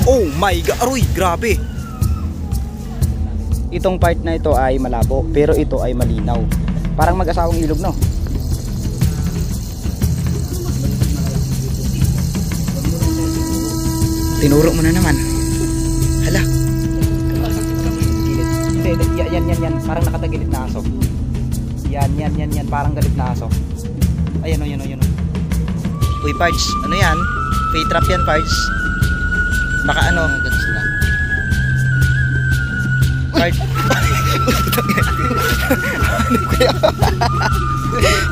Oh my God, aroy, grabe. Itong part na ito ay malabo, pero ito ay malinaw. Parang mag-asawang ilog, no? Tinuro mo na naman. Hala. Gilid. Hindi, yan. Parang nakatagilid na aso. Yan. Parang galit na aso. Ayan o. Uy, Pards, ano yan? Fake trap yan, Pards. Baka ano? Pards.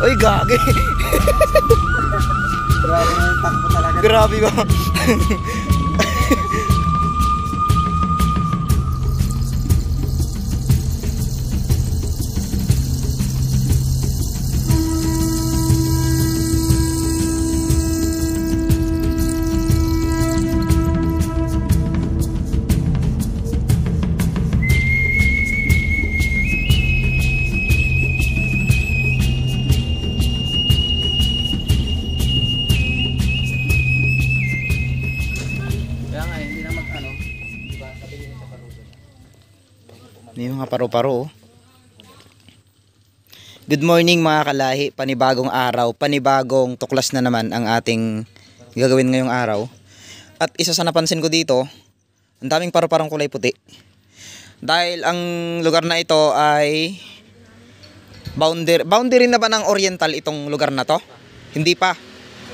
Uy, gagi. Grabe na yung takbo talaga. Grabe ba? May mga paru-paro. Good morning mga kalahi, panibagong araw, panibagong tuklas na naman ang ating gagawin ngayong araw. At isa sa napansin ko dito, ang daming paru-parong kulay puti. Dahil ang lugar na ito ay boundary na ba ng Oriental itong lugar na to? Hindi pa.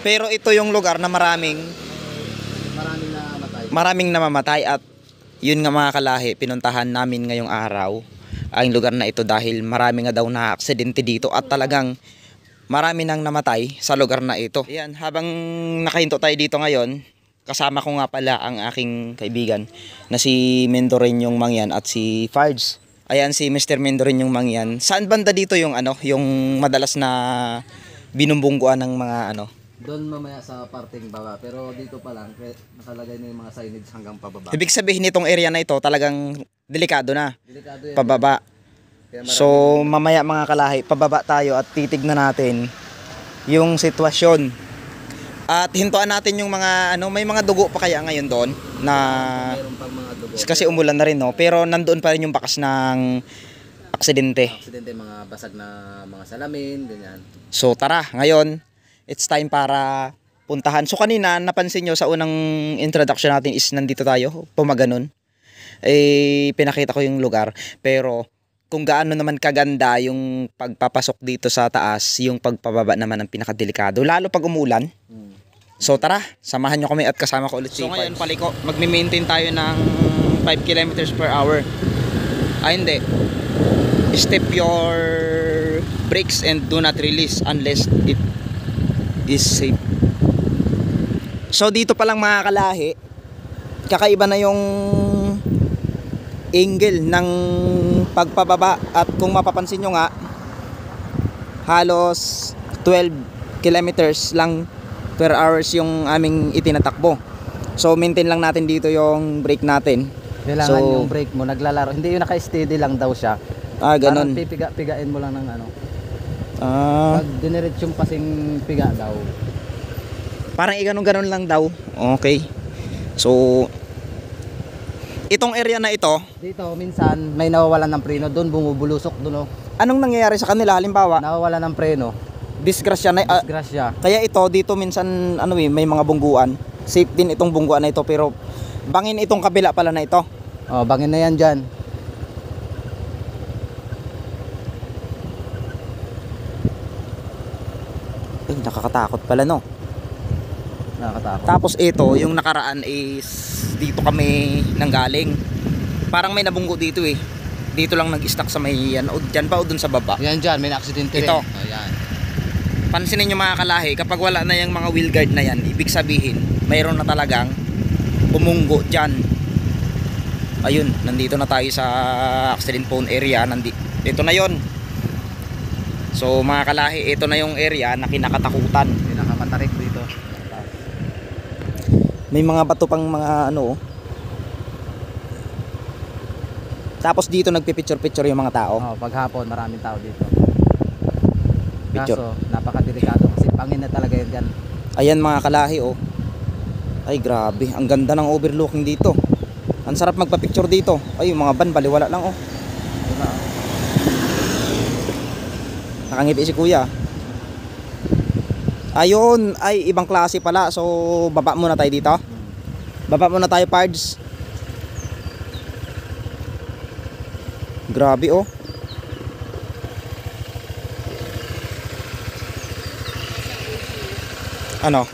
Pero ito yung lugar na maraming namamatay at yun nga mga kalahi, pinuntahan namin ngayong araw ang lugar na ito dahil marami nga daw na aksidente dito at talagang marami nang namatay sa lugar na ito. Ayan, habang nakahinto tayo dito ngayon, kasama ko nga pala ang aking kaibigan na si Mendorenyong Mangyan at si Fards. Ayan si Mr. Mendorenyong Mangyan. Saan banda dito yung yung madalas na binumbungguan ng mga Doon mamaya sa parting baba, pero dito pa lang nakalagay na yung mga signage hanggang pababa. Ibig sabihin nitong area na ito talagang delikado na. Delikado yan. Pababa. So mamaya mga kalahi, pababa tayo at titignan natin yung sitwasyon. At hintuan natin yung mga may mga dugo pa kaya ngayon doon na Mayroon pang mga dugo. kasi umulan na rin, no, pero nandoon pa rin yung bakas ng aksidente. Mga basag na mga salamin, ganyan. So tara, ngayon it's time para puntahan. So kanina napansin nyo sa unang introduction natin is nandito tayo, pumaganon. Pinakita ko yung lugar, pero kung gaano naman kaganda yung pagpapasok dito sa taas, yung pagpababa naman ang pinakadelikado, lalo pag umulan. So tara, samahan nyo kami at kasama ko ulit si Pards. So ngayon paliko, magme-maintain tayo ng 5 kilometers per hour. Hindi. Step your brakes and do not release unless it is safe. So dito pa lang mga kalahi, kakaiba na yung angle ng pagpababa at kung mapapansin nyo nga, halos 12 kilometers lang per hours yung aming itinatakbo. So maintain lang natin dito yung brake natin. Kailangan yung brake mo naglalaro, hindi yung naka-steady lang daw siya. Ganun. Parang pipiga-pigain mo lang ng pag diniretso yung pasing piga daw. Parang ganun lang daw. Okay. So itong area na ito, dito minsan may nawawalan ng preno, doon bumubulusok doon. Anong nangyayari sa kanila? Halimbawa, nawawalan ng preno. disgrasya na. Disgrasya. Kaya ito dito minsan may mga bungguan. Safe din itong bungguan na ito, pero bangin itong kabila pala na ito. Bangin na yan dyan. Nakakatakot pala, no? Nakakatakot. Tapos ito, yung nakaraan is dito kami nanggaling. Parang may nabunggo dito eh. Dito lang nag-stuck sa may o dyan pa o dun sa baba. Yan dyan, may na-aksidente rin. Ito. Ayan. Pansinin nyo mga kalahi, kapag wala na yung mga wheel guard na yan, ibig sabihin, mayroon na talagang bumunggo dyan. Ayun, nandito na tayo sa accident prone area. Ito na yon. So mga kalahi, ito na yung area na kinakatakutan. Pinakamatarik dito. May mga bato pang mga Tapos dito nagpipicture-picture yung mga tao. Paghapon maraming tao dito. Picture. Kaso napakadelikado kasi pangin na talaga yan dyan. Ayan mga kalahi, Ay grabe, ang ganda ng overlooking dito. Ang sarap magpa-picture dito. Ay, yung mga van baliwala lang oh. Nakangiti si kuya. Ayun, ay ibang klase pala. So, baba muna tayo dito. Baba muna tayo, pards. Grabe oh. Ano?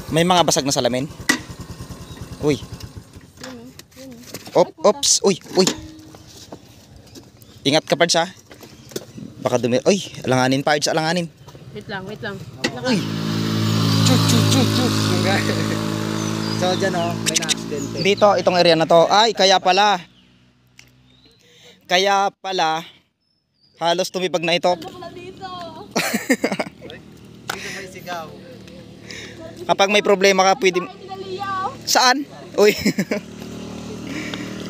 May mga basag na salamin. Uy. Oops. Uy. Ingat ka, pards ha. Baka dumi. Uy, alanganin, pards, alanganin. Wait lang. Uy. So dyan oh, may na-accidente. Dito, itong area na to. Ay, kaya pala. Halos tumipag na ito. Dito may sigaw. Kapag may problema ka, pwede... Saan? Uy.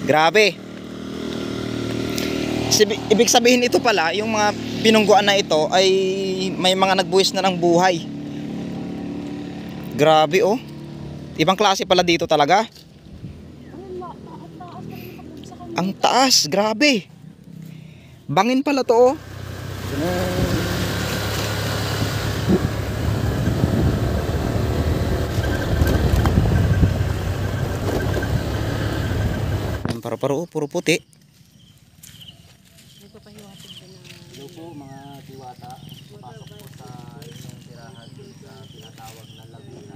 Grabe. Ibig sabihin ito pala, yung mga pinungguan na ito ay may mga nagbuwis na ng buhay. Grabe oh. Ibang klase pala dito talaga. Ang taas, grabe. Bangin pala to oh. Paro-paro, puro puti. Hello po mga diwata. Pasok po sa inyong tirahan sa tinatawag na Laguna.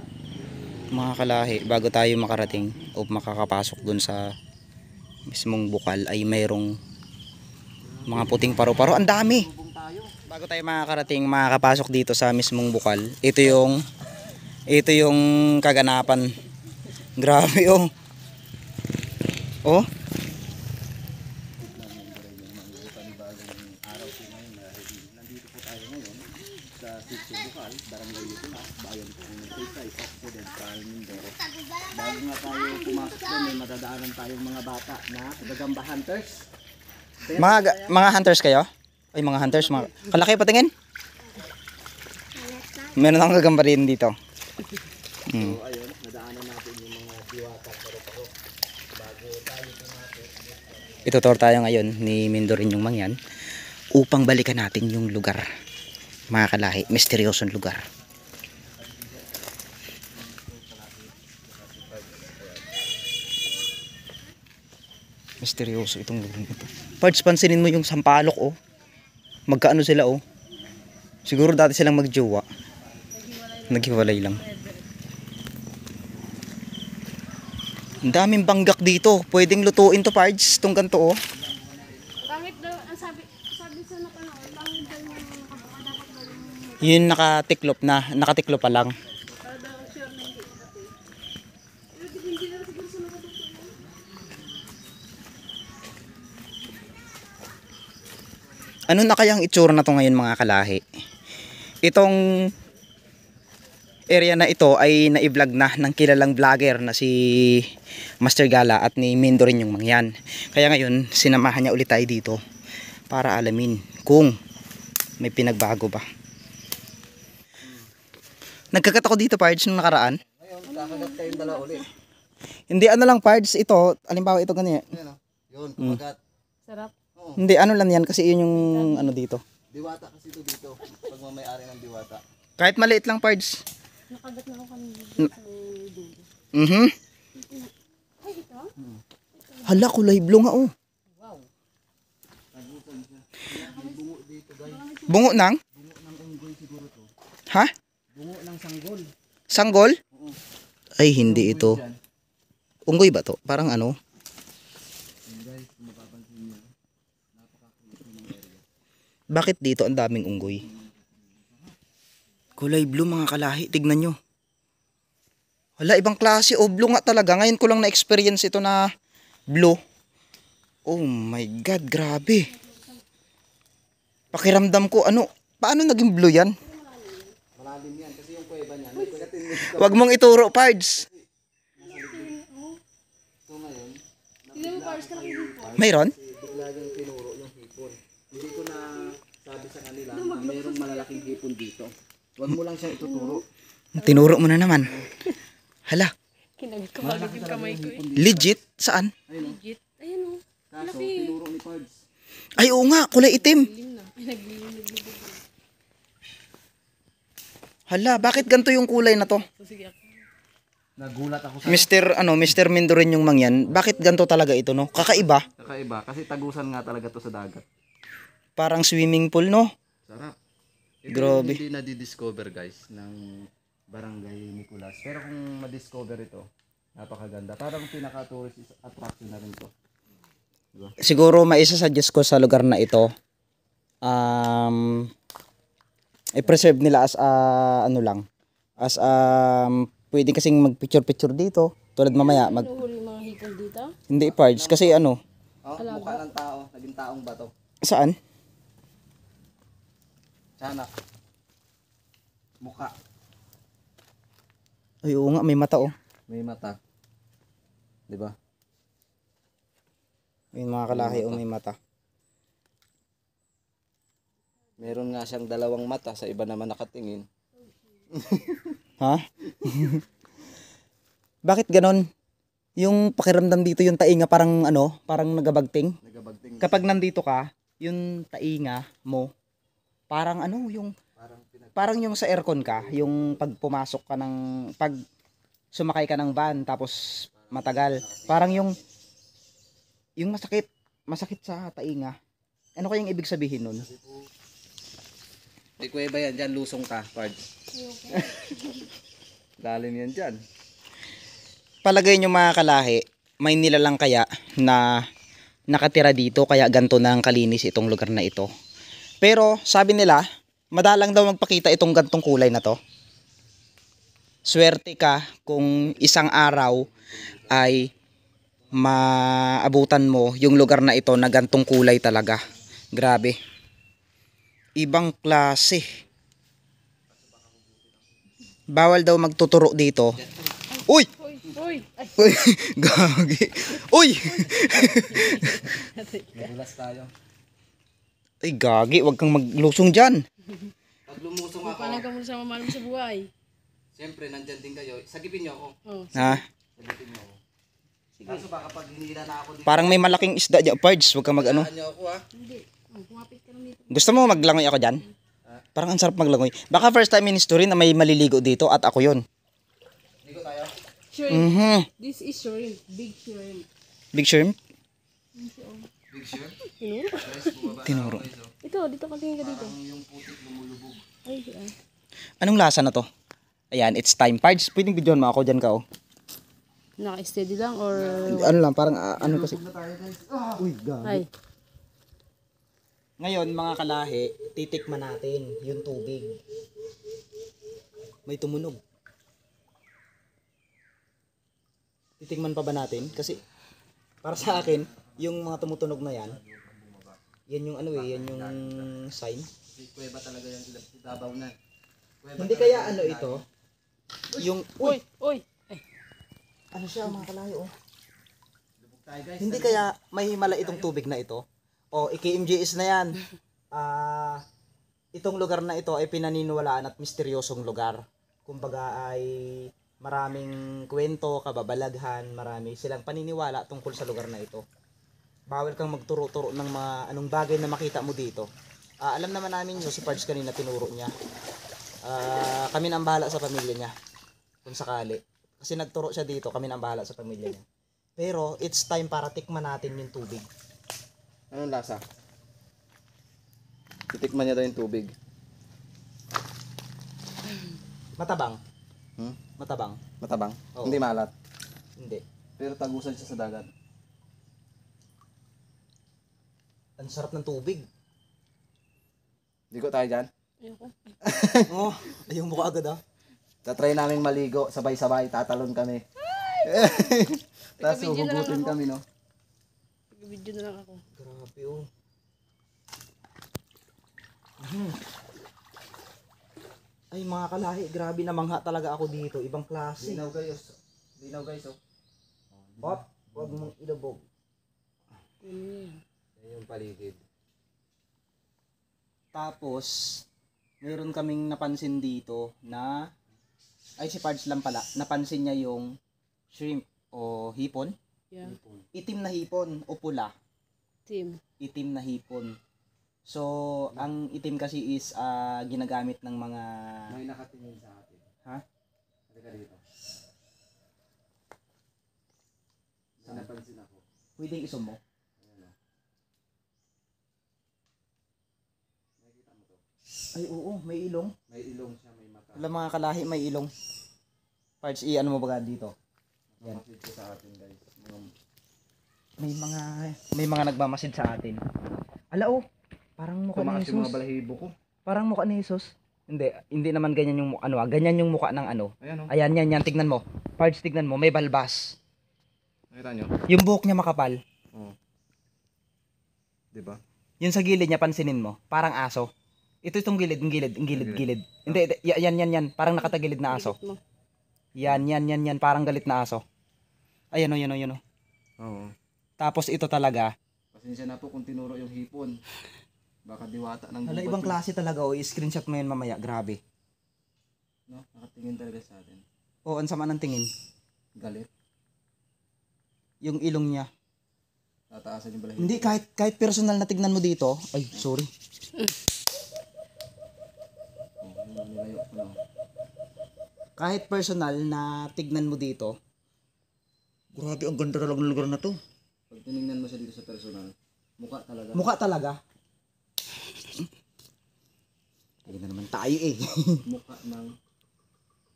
Mga kalahi, bago tayo makarating o makakapasok dun sa mismong bukal ay mayroong mga puting paro-paro. Ang dami. Bago tayo makakapasok dito sa mismong bukal, ito yung kaganapan. Grabe oh. Oh. Nandito po tayo ngayon sa Sitio Bukal, Barangay Yutunas, Bayan po ng Taytay, Occidental, Mindoro. Bago nga tayo pumasok doon, may madadaanan tayong mga bata na gagamba hunters. Mga hunters kayo? Ay, mga hunters, mga kalaki patingin. Meron akong gagamba rin dito. So ayun, nadaanan natin yung mga diwata paro-paro. Bago tayo pumasok. Itutur tayo ngayon ni Mindorin yung mangyan upang balikan natin yung lugar. Mga kalahi, misteryosong lugar. Misteryoso itong lugar ito. Pards, pansinin mo yung sampalok oh. Magkaano sila oh. Siguro dati silang magjowa. Naghiwalay lang. Ang daming banggak dito. Pwedeng lutuin to, pards. Itong ganito oh. Pangit daw, ang sabi sa napanood, pangit daw yung nakabuka dapat daw yung Yun nakatiklop pa lang. para daw sure na hindi pati. Hindi na siguro sa nakatutunan. Ano na kayang itsura na to ngayon mga kalahi? Itong area na ito ay na-vlog na ng kilalang vlogger na si Master Gala at ni Mindo rin yung mangyan. Kaya ngayon sinamahan niya ulit tayo dito para alamin kung may pinagbago ba. Nagkagat ako dito, pards, nung nakaraan. Ngayon, kakagat kayong dala ulit. Hindi ano lang, pards, ito, alimbawa ito ganyan. Ayan o, yun, kumagat. Sarap. Oo, Hindi ano lang yan kasi yun yung ano dito. diwata kasi ito dito. Pag may-ari ng diwata. Kahit maliit lang, pards. Nakagat na ako kanina sa dulo. Mhm. Ay, ito? Hala, kulay blue nga oh. Wow. Bungo ng? Bungo ng unggoy siguro to. Ha? Bungo ng sanggol. Sanggol? Oo. Ay, hindi ito. Dyan. Unggoy ba to? Parang ano? Yun guys, kung mapapansin nyo, napaka-creepy ng area. Bakit dito ang daming unggoy? Kulay blue mga kalahi. Tignan nyo. Hala, ibang klase. Oh, blue nga talaga. Ngayon ko lang na-experience ito na blue. Oh my God, grabe. Pakiramdam ko, ano, paano naging blue yan? Malalim yan kasi yung kuweba niyan. May kuyatin mo. Huwag mong ituro, pards. So ngayon, Tignan mo, Pars, ka nakikita. Mayroon? bigla yung tinuro yung hipon. Hindi ko na sabi sa kanila na mayroong malalaking hipon dito. Huwag mo lang siyang ituturo. Tinuro mo na naman. Hala, Kinagkamalog yung kamay ko eh. legit? Saan? Legit. Ayun o. Kaso, Laki. tinuro ni Pards. Ay, oo nga, kulay itim. Lim na. Ay, naglilim. Hala, bakit ganito yung kulay na to? So, sige ako. Nagulat ako sa Mr. Mindorin yung mangyan. Bakit ganito talaga ito, no? Kakaiba. kakaiba. Kasi tagusan nga talaga to sa dagat. Parang swimming pool, no? Sarap. Ito Grabe. yung hindi na-discover guys ng Barangay Nicolas. Pero kung ma-discover ito, napakaganda. Parang pinaka-tourist attraction na rin to. Siguro maisa-suggest ko sa lugar na ito. I-preserve nila as ano lang. As pwede kasing mag-picture-picture dito. Tulad mamaya, Nahuhuli yung mga hipon dito. hindi parts. Kasi ano, Oh, mukha ng tao. Naging taong bato. saan? Tiyanak. Mukha. Ay, oo nga, may mata oh. May mata. Diba? May mga kalahi oh, may mata. Meron nga siyang dalawang mata. Sa iba naman nakatingin. Ha? Bakit ganon? Yung pakiramdam dito yung tainga parang ano, parang nagabagting. Nagabagting. Kapag nandito ka, yung tainga mo, parang ano, yung parang yung sa aircon ka, yung pag pumasok ka ng pag sumakay ka ng van tapos matagal, parang yung masakit sa tainga. Ano kayang ibig sabihin nun? Di kuweba yan. Diyan lusong ka, Pards. Lalim yan dyan. Palagay nyo mga kalahi, may nilalang kaya na nakatira dito kaya ganto na ang kalinis itong lugar na ito. Pero sabi nila, madalang daw magpakita itong gantong kulay na to. Swerte ka kung isang araw ay maabutan mo yung lugar na ito na gantong kulay talaga. Grabe. Ibang klase. Bawal daw magtuturo dito. Uy! Uy! Ay, Uy! Gagi. Uy! Nadulas tayo. Ay gagi, wag kang maglusong dyan. Pag lumusong ako, paano ka muna sa mamahal mo sa buhay? siyempre nandyan din kayo. Sagipin niyo ako. Oh. Ha? Sagipin niyo ako. Kaso baka pag hinila na ako dito, Parang may malaking isda dyan. Pards, wag kang mag ano. saan niyo ako ha? Hindi. Oh, kumapit ka lang dito. Gusto mo maglangoy ako dyan? Parang ang sarap maglangoy. Baka first time in history na may maliligo dito at ako yun. Ligo tayo. Shrimp. This is shrimp. Big shrimp. Big shrimp? Big sure. Tinuro? Guys, bumaba Tinuro. na ako guys. Oh. Ito, dito ka tingin ka dito. Parang yung putik lumulubog. Ay, ay. Anong lasa na to? Ayan, it's time. Pards, pwedeng videohan mo ako dyan ka oh. Naka-steady lang or... Ano lang, parang ano kasi. Na tayo guys. Uy, gagi. Ay. Ngayon mga kalahi, titikman natin yung tubig. May tumunog. Titikman pa ba natin? Kasi para sa akin, yung mga tumutunog na yan, yan yung ano yan yung sign. Kuweba talaga yung ibabaw na. Kuweba Hindi kaya ano ito? Yung, Uy! Uy! Ay. ano siya mga kalahi oh. tayo guys. Hindi kaya may himala itong tubig na ito? O, IKMJS na yan. Itong lugar na ito ay pinaniniwalaan at misteryosong lugar. Kumbaga ay maraming kwento, kababalaghan, marami silang paniniwala tungkol sa lugar na ito. Bawal kang magturo-turo ng mga anong bagay na makita mo dito. Alam naman namin yun, si Pards kanina tinuro niya. Kami na ang bahala sa pamilya niya. Kung sakali. Kasi nagturo siya dito, kami na ang bahala sa pamilya niya. Pero it's time para tikman natin yung tubig. Anong lasa? Titikman niya daw yung tubig. Matabang. Hmm? Matabang. Matabang? Oo. Hindi maalat. Hindi. Pero tagusan siya sa dagat. Ang sarap ng tubig. Ligo tayo dyan. Ayoko. Oh, ayaw mo ka agad ah. Tatry namin maligo. Sabay-sabay. Tatalon kami. Tapos Taga-video na lang huhugutin ako. kami, no? Video na lang ako. Grabe oh. Ay mga kalahi, grabe na mangha talaga ako dito. Ibang klase. Linaw guys. Linaw guys, oh. Hop, huwag mong ilabog. Ano yan? Yan yung paligid. Tapos, meron kaming napansin dito na Ay, si Pards lang pala. Napansin niya yung shrimp o hipon. Yeah. Itim na hipon o pula. Team. Itim na hipon. So, ang itim kasi is ginagamit ng mga... May nakatingin sa atin. Ha? Halika dito. May napansin ako. Pwedeng isom mo. Ayan o. Nakikita mo to? Ay, oo. May ilong. May ilong siya, may mata. Alam mga kalahi, may ilong. Pards, ano mo ba dito? Nakamakit ko sa atin guys. May mga nagmamasid sa atin. Ala, oh. Parang mukha ni Tumakas yung mga Jesus. balahibo ko. Parang mukha ni Jesus. Hindi naman ganyan yung ganyan yung mukha ng ano. Ayan o. Ayan, yan, tignan mo. Pards, tignan mo, may balbas. Nakita nyo? Yung buhok niya makapal. Oo. Diba? Yung sa gilid niya, pansinin mo, parang aso. Itong gilid. Hindi, yan. Parang nakatagilid na aso. Mo. Yan, parang galit na aso. Ayan o. Oo. Tapos ito talaga. Pasensya na po kung tinuro yung hipon. Baka diwata ng Hala, gubat ibang yun. klase talaga. O, i-screenshot mo yan mamaya. Grabe. No? Nakatingin talaga sa atin. O, ang sama ng tingin. Galit. Yung ilong niya. Tataasan yung balahibo. Hindi, kahit personal na tignan mo dito. Ay, sorry. Oh, nilayo ko lang. Kahit personal na tignan mo dito. Grabe, ang ganda talaga ng lugar na to. Pag tinignan mo siya dito sa personal, mukha talaga. Mukha talaga. Hindi na naman tayo eh. Mukha ng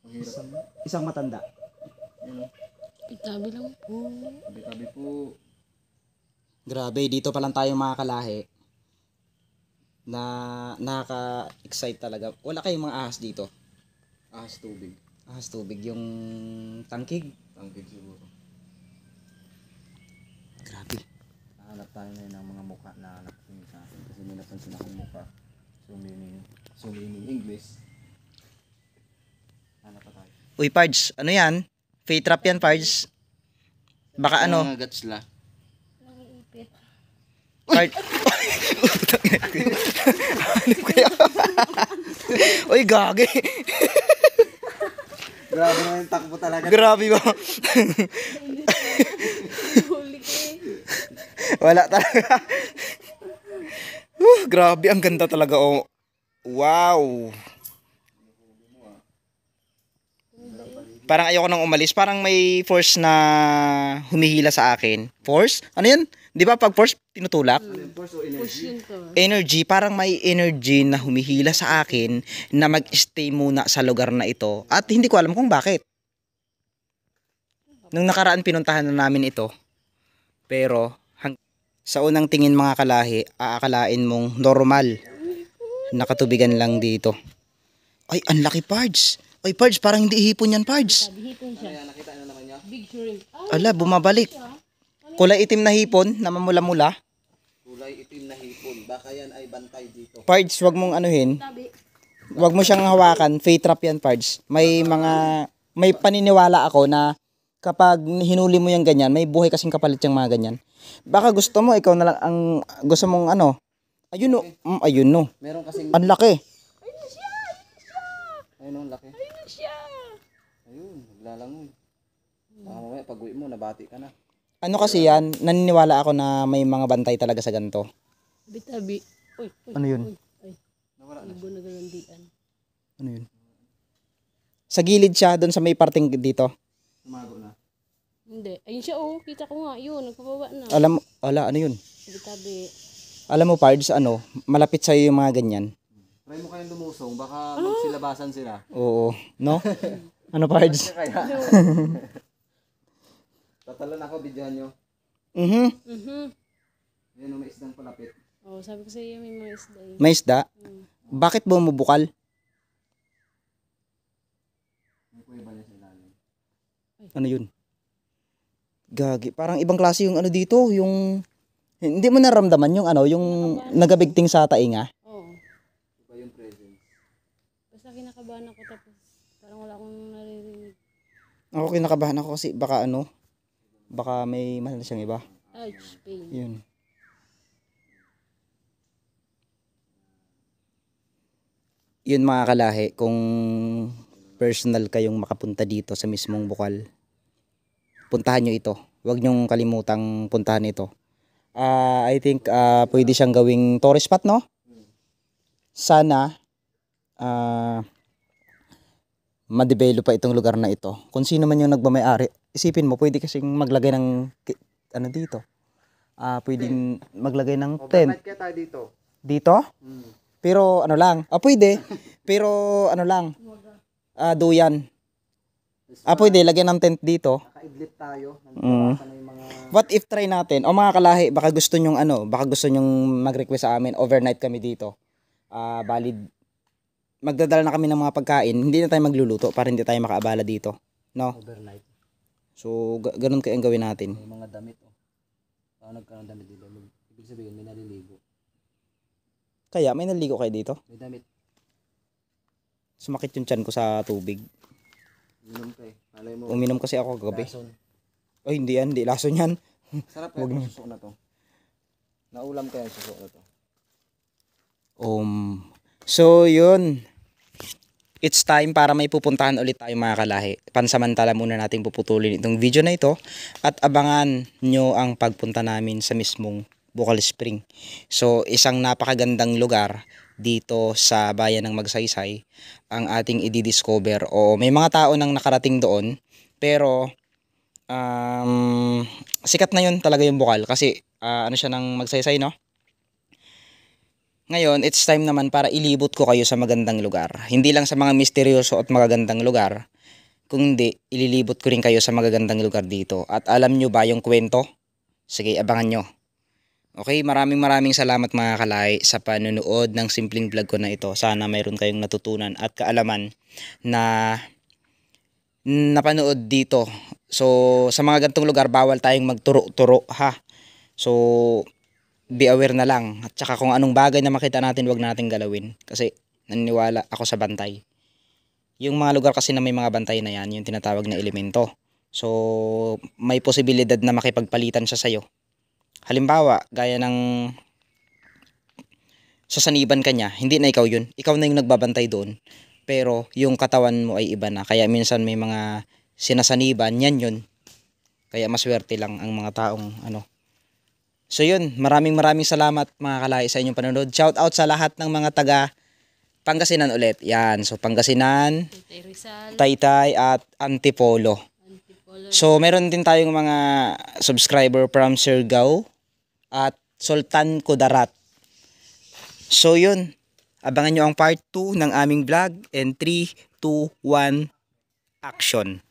mahirap. Isang matanda. Yan o. Itabi lang po. Tabi-tabi po. Grabe, dito pa lang tayo mga kalahi. Na nakaka-excite talaga. Wala kayong mga ahas dito. Ahas tubig. Ahas tubig, yung tangkig. Tangkig siguro. Grabe. Nahanap tayo ngayon ng mga mukha na nakatingin sa akin. Kasi may napansin akong mukha. So meaning English. Hanap pa tayo. Uy, Pards, ano yan? Fate trap yan, Pards. Baka ano? Mga gatsla. Nangiipit. Pards. Ano kaya? Uy, gagi. Grabe na yung takbo talaga. Grabe ba? Huli ko eh. Wala talaga. Grabe, ang ganda talaga. Oh. Wow. Parang ayoko nang umalis. Parang may force na humihila sa akin. Force? Ano yun? Di ba pag force, tinutulak? Force o energy? Push yun to. Energy, parang may energy na humihila sa akin na mag-stay muna sa lugar na ito. At hindi ko alam kung bakit. Nung nakaraan pinuntahan na namin ito. Pero sa unang tingin mga kalahi, aakalain mong normal. Nakatubigan lang dito. Ay, ang laki, Pards. Ay, Pards, parang hindi ihipon yan, Pards. Sabi hipon siya. Kaya nakita nyo naman niya? Big shrimp. Ala, bumabalik. Kulay itim na hipon na mamula-mula. Kulay itim na hipon. Baka yan ay bantay dito. Pards, wag mong anuhin. Tabi. Wag mo siyang hawakan. Fate trap yan, Pards. May paniniwala ako na kapag hinuli mo yung ganyan, may buhay kasing kapalit yung mga ganyan. Baka gusto mo, ikaw na lang ang gusto mong ano. Ayun no. Ayun no. Meron kasing... Ang laki. Ayun ang laki. Ayun siya. Ayun, naglalangoy. Baka mamaya pag uwi mo, nabati ka na. Ano kasi yan, naniniwala ako na may mga bantay talaga sa ganito. Tabi-tabi. Uy. Ano yun? Ay. Nawala na. Ibo na galandian. Ano yun? Sa gilid siya, doon sa may parting dito. Tumago na. Hindi. Ayun siya oh. Kita ko nga. Yun. Nagpababa na. Ano yun? Tabi-tabi. Alam mo, Pards, malapit sa'yo yung mga ganyan. Try mo kayong lumusong, baka magsilabasan sila. Oo. No? Ano, Pards? Kaya? Tatalan ako, videohan nyo. Mhm. Yan, may isdang palapit. Oh, sabi ko sa iyo may mga isda eh. May isda? Bakit bumubukal? May kuya ba niya sa ilalim? Ano yun? Gagi. Parang ibang klase yung ano dito, yung... Hindi mo naramdaman yung ano, yung nagabigting sa tainga? Oo. Iba yung presence. Basta kinakabahan ako tapos parang wala akong naririnig. Ako kinakabahan ako kasi baka may mahal na siyang iba. Ouch, pain. Yun. Yun mga kalahi, kung personal kayong makapunta dito sa mismong Bukal, puntahan nyo ito. Huwag nyong kalimutang puntahan ito. I think pwede siyang gawing tourist spot, no? Sana ma-develop pa itong lugar na ito. Kung sino man yung nagmamay-ari, isipin mo, pwede kasing maglagay ng ano dito. Pwedeng maglagay ng tent. Overnight kaya tayo dito. Dito? Pero ano lang, pwede. Pero ano lang, duyan. Pwede, lagyan ng tent dito. Nakaidlit tayo. Nagbawasan na yung mga... What if try natin? O mga kalahi, baka gusto nyong baka gusto nyong mag-request sa amin, overnight kami dito. Valid. Magdadala na kami ng mga pagkain, hindi na tayo magluluto para hindi tayo makaabala dito. No? Overnight. So, ganun kayang gawin natin. May mga damit. Paano ka ng damit dito? Ibig sabihin, may naliligo. Kaya, may naligo kayo dito? May damit. Sumakit yung tiyan ko sa tubig. Uminom ka eh. Malay mo. Uminom kasi ako kagabi. Lason. Ay, hindi yan. Hindi lason yan. Sarap kaya yung suso na to. Naulam kaya yung suso na to. So, yun. It's time para may pupuntahan ulit tayo mga kalahi. Pansamantala muna natin puputulin itong video na ito at abangan nyo ang pagpunta namin sa mismong Bukal Spring. So, isang napakagandang lugar dito sa bayan ng Magsaysay ang ating i-discover. O may mga tao nang nakarating doon, pero sikat na yun talaga yung Bukal kasi ano siya ng Magsaysay, no? Ngayon, it's time naman para ilibot ko kayo sa magandang lugar. Hindi lang sa mga misteryoso at magagandang lugar, kundi ililibot ko rin kayo sa magagandang lugar dito. At alam nyo ba yung kwento? Sige, abangan nyo. Okay, maraming salamat mga kalay sa panunood ng simpleng vlog ko na ito. Sana mayroon kayong natutunan at kaalaman na napanood dito. So, sa mga gantong lugar, bawal tayong magturo-turo, ha? So, be aware na lang. At saka kung anong bagay na makita natin, wag nating galawin. Kasi naniniwala ako sa bantay. Yung mga lugar kasi na may mga bantay na yan, yung tinatawag na elemento. So, may posibilidad na makipagpalitan siya sa'yo. Halimbawa, gaya ng sasaniban ka niya, hindi na ikaw yun. Ikaw na yung nagbabantay doon. Pero yung katawan mo ay iba na. Kaya minsan may mga sinasaniban, yan yun. Kaya maswerte lang ang mga taong So yun, maraming salamat mga kalay sa inyong panonood. Shout out sa lahat ng mga taga Pangasinan ulit. Yan, so Pangasinan, Taytay at Antipolo. So meron din tayong mga subscriber from Siargao at Sultan Kudarat. So yun, abangan nyo ang part 2 ng aming vlog and 3, 2, 1, action.